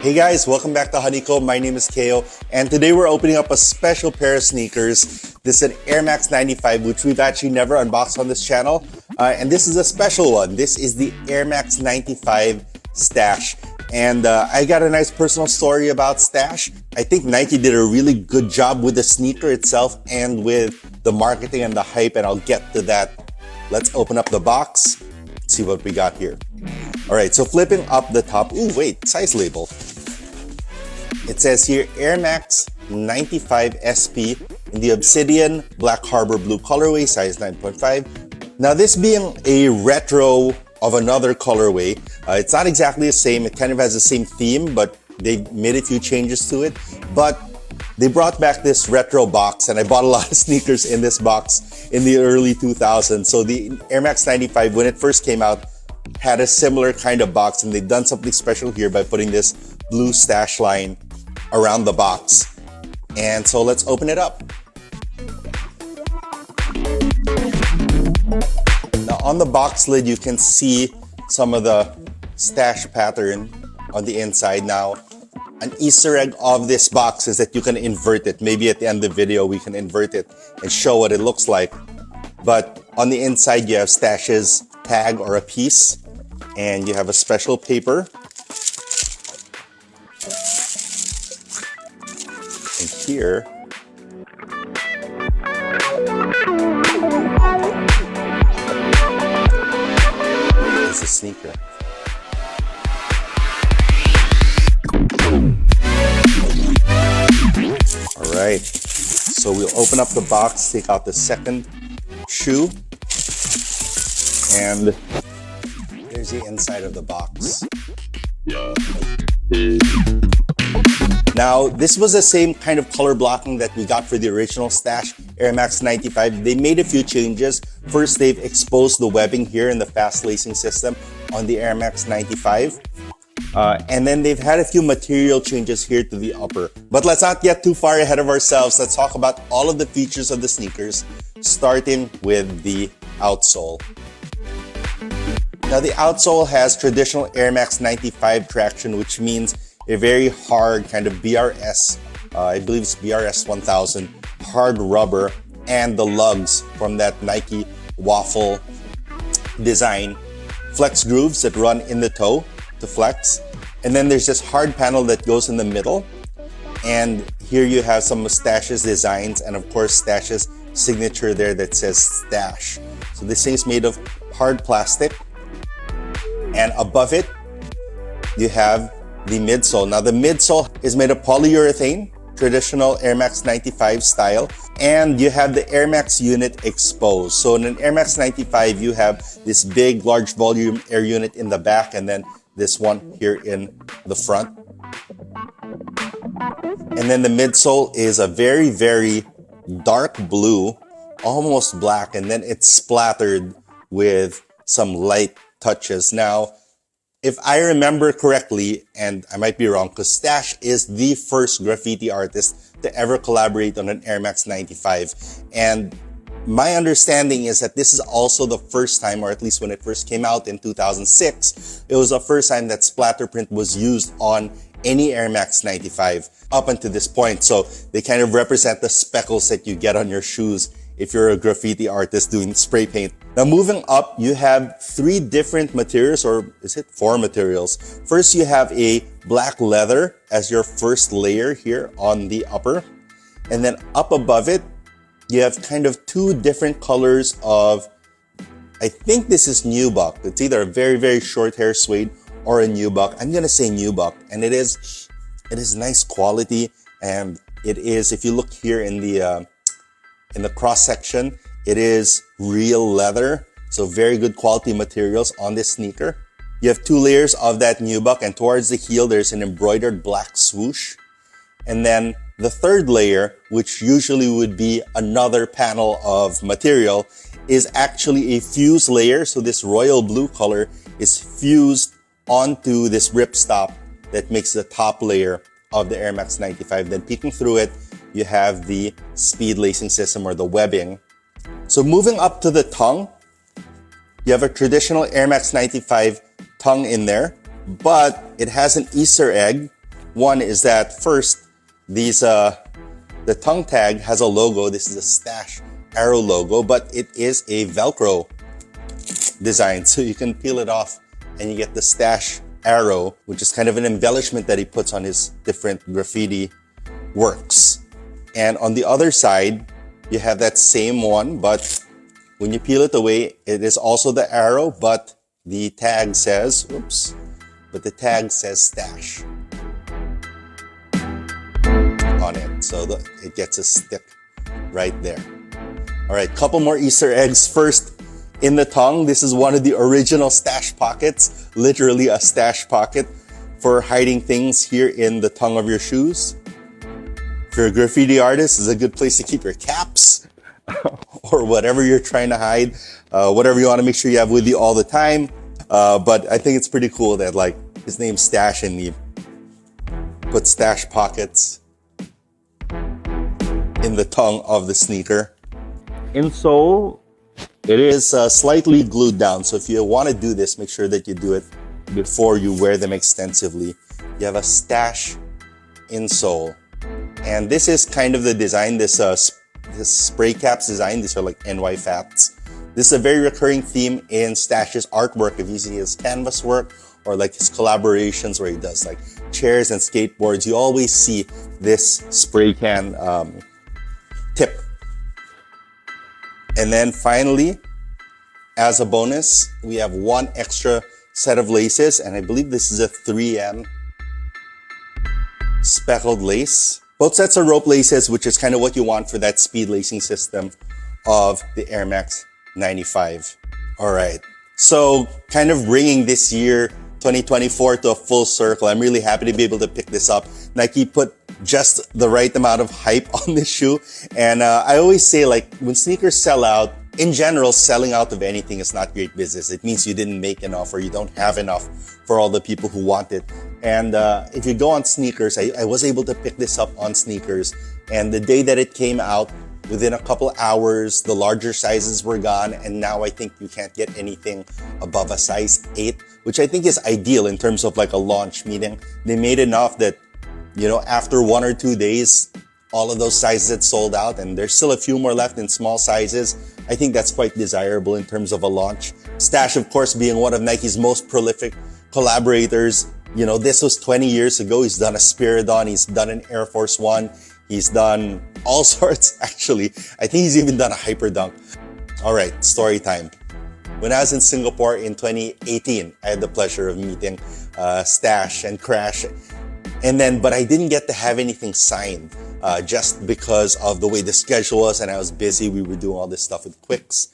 Hey guys, welcome back to Honeycomb. My name is Keo, and today we're opening up a special pair of sneakers. This is an Air Max 95, which we've actually never unboxed on this channel. And this is a special one. This is the Air Max 95 Stash. And I got a nice personal story about Stash. I think Nike did a really good job with the sneaker itself and with the marketing and the hype, and I'll get to that. Let's open up the box, see what we got here. All right, so flipping up the top, ooh, wait, size label. It says here Air Max 95 SP in the Obsidian Black Harbour Blue colorway, size 9.5. Now this being a retro of another colorway, it's not exactly the same. It kind of has the same theme, but they made a few changes to it. But they brought back this retro box, and I bought a lot of sneakers in this box in the early 2000s. So the Air Max 95, when it first came out, had a similar kind of box, and they've done something special here by putting this blue stash line around the box. And so let's open it up. Now on the box lid, you can see some of the stash pattern on the inside. Now, an Easter egg of this box is that you can invert it. Maybe at the end of the video, we can invert it and show what it looks like. But on the inside, you have Stash's tag or a piece, and you have a special paper. And here is a sneaker. All right, so we'll open up the box, take out the second shoe, and here's the inside of the box. Now, this was the same kind of color blocking that we got for the original Stash Air Max 95. They made a few changes. First, they've exposed the webbing here in the fast lacing system on the Air Max 95. And then they've had a few material changes here to the upper. But let's not get too far ahead of ourselves. Let's talk about all of the features of the sneakers, starting with the outsole. Now, the outsole has traditional Air Max 95 traction, which means a very hard kind of BRS, I believe it's BRS 1000, hard rubber, and the lugs from that Nike waffle design. Flex grooves that run in the toe to flex. And then there's this hard panel that goes in the middle. And here you have some of Stash's designs, and of course Stash's signature there that says Stash. So this thing is made of hard plastic. And above it, you have the midsole. Now the midsole is made of polyurethane, traditional Air Max 95 style, and you have the Air Max unit exposed. So in an Air Max 95, you have this big, large volume air unit in the back, and then this one here in the front. And then the midsole is a very, very dark blue, almost black, and then it's splattered with some light touches. Now, if I remember correctly, and I might be wrong, because Stash is the first graffiti artist to ever collaborate on an Air Max 95. And my understanding is that this is also the first time, or at least when it first came out in 2006, it was the first time that splatter print was used on any Air Max 95 up until this point. So they kind of represent the speckles that you get on your shoes if you're a graffiti artist doing spray paint. Now moving up, you have three different materials, or is it four materials? First, you have a black leather as your first layer here on the upper. And then up above it, you have kind of two different colors of, I think this is nubuck. It's either a very, very short hair suede or a nubuck. I'm gonna say nubuck, and it is nice quality. And it is, if you look here in the cross section, it is real leather. So very good quality materials on this sneaker. You have two layers of that nubuck, and towards the heel, there's an embroidered black swoosh. And then the third layer, which usually would be another panel of material, is actually a fused layer. So this royal blue color is fused onto this ripstop that makes the top layer of the Air Max 95. Then peeking through it, you have the speed lacing system or the webbing. So moving up to the tongue, you have a traditional Air Max 95 tongue in there, but it has an Easter egg One is that first, the tongue tag has a logo. This is a Stash arrow logo, but it is a Velcro design. So you can peel it off and you get the Stash arrow, which is kind of an embellishment that he puts on his different graffiti works. And on the other side, you have that same one, but when you peel it away, it is also the arrow, but the tag says, the tag says Stash on it. So it gets a stick right there. All right, couple more Easter eggs. First, in the tongue, this is one of the original stash pockets, literally a stash pocket for hiding things here in the tongue of your shoes. If you're a graffiti artist, it's a good place to keep your caps or whatever you're trying to hide, whatever you want to make sure you have with you all the time. But I think it's pretty cool that like his name's Stash and he put stash pockets in the tongue of the sneaker. Insole, it is slightly glued down. So if you want to do this, make sure that you do it before you wear them extensively. You have a Stash insole. And this is kind of the design, this spray caps design. These are like NY Fats. This is a very recurring theme in Stash's artwork. If you see his canvas work or like his collaborations where he does like chairs and skateboards, you always see this spray can tip. And then finally, as a bonus, we have one extra set of laces, and I believe this is a 3M speckled lace. Both sets are rope laces, which is kind of what you want for that speed lacing system of the Air Max 95. All right, so kind of bringing this year 2024 to a full circle. I'm really happy to be able to pick this up. Nike put just the right amount of hype on this shoe. And I always say, like, when sneakers sell out, in general, selling out of anything is not great business. It means you didn't make enough or you don't have enough for all the people who want it. And if you go on sneakers, I was able to pick this up on sneakers. And the day that it came out, within a couple hours, the larger sizes were gone. And now I think you can't get anything above a size 8, which I think is ideal in terms of like a launch, meaning they made enough that, you know, after 1 or 2 days, all of those sizes had sold out and there's still a few more left in small sizes. I think that's quite desirable in terms of a launch. Stash, of course, being one of Nike's most prolific collaborators. You know, this was 20 years ago. He's done a Spiridon. He's done an Air Force One. He's done all sorts, actually. I think he's even done a Hyperdunk. All right, story time. When I was in Singapore in 2018, I had the pleasure of meeting Stash and Crash. But I didn't get to have anything signed just because of the way the schedule was and I was busy. We were doing all this stuff with Quicks.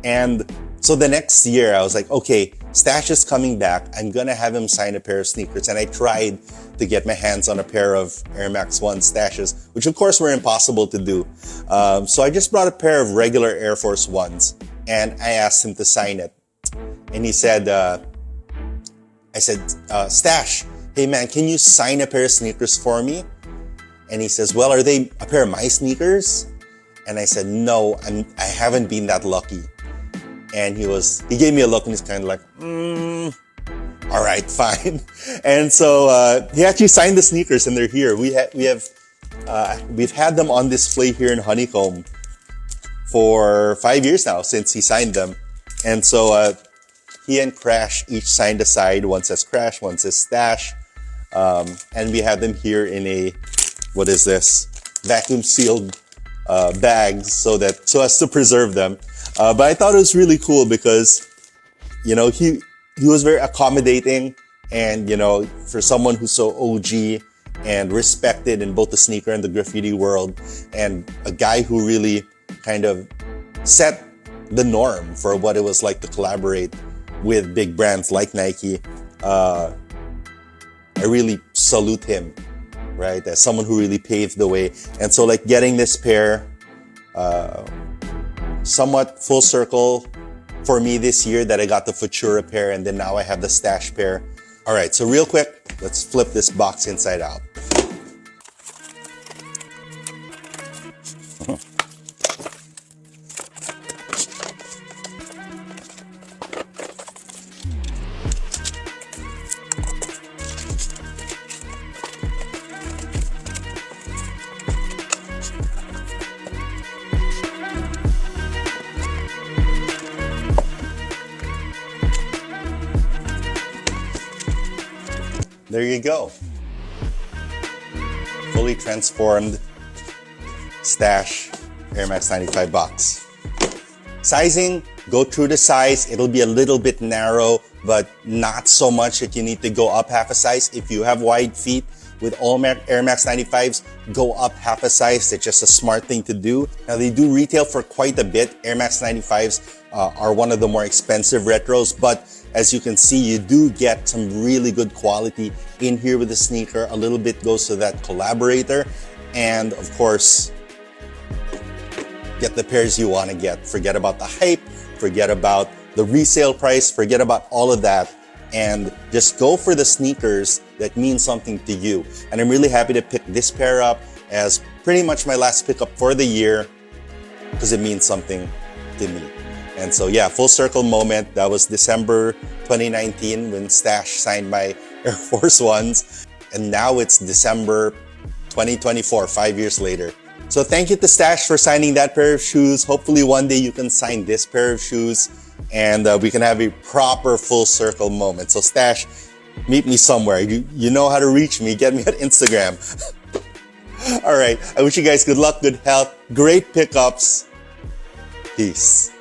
And so the next year I was like, okay, Stash is coming back. I'm going to have him sign a pair of sneakers. And I tried to get my hands on a pair of Air Max 1 Stashes, which of course were impossible to do. So I just brought a pair of regular Air Force Ones and I asked him to sign it. And he said, I said, Stash, hey man, can you sign a pair of sneakers for me? And he says, well, are they a pair of my sneakers? And I said, no, I haven't been that lucky. And he gave me a look and he's kind of like, all right, fine. And so he actually signed the sneakers and they're here. We've had them on display here in Honeycomb for 5 years now since he signed them. And so he and Crash each signed a side. One says Crash, one says Stash. And we have them here in a, what is this? Vacuum sealed bags so as to preserve them. But I thought it was really cool because, you know, he was very accommodating and, you know, for someone who's so OG and respected in both the sneaker and the graffiti world and a guy who really kind of set the norm for what it was like to collaborate with big brands like Nike. I really salute him, right? As someone who really paved the way. And so like getting this pair, somewhat full circle for me this year that I got the Futura pair and then now I have the Stash pair. All right, so real quick, let's flip this box inside out. there you go. Fully transformed Stash Air Max 95 box. Sizing, go through the size. It'll be a little bit narrow, but not so much that you need to go up half a size. If you have wide feet with all Air Max 95s, go up half a size. It's just a smart thing to do. Now, they do retail for quite a bit. Air Max 95s are one of the more expensive retros, but as you can see, you do get some really good quality in here with the sneaker. A little bit goes to that collaborator. And of course, get the pairs you want to get. Forget about the hype, forget about the resale price, forget about all of that, and just go for the sneakers that mean something to you. And I'm really happy to pick this pair up as pretty much my last pickup for the year because it means something to me. And so yeah, full circle moment. That was December 2019 when Stash signed my Air Force Ones. And now it's December 2024, 5 years later. So thank you to Stash for signing that pair of shoes. Hopefully one day you can sign this pair of shoes and we can have a proper full circle moment. So Stash, meet me somewhere. You know how to reach me. Get me at Instagram. All right. I wish you guys good luck, good health, great pickups. Peace.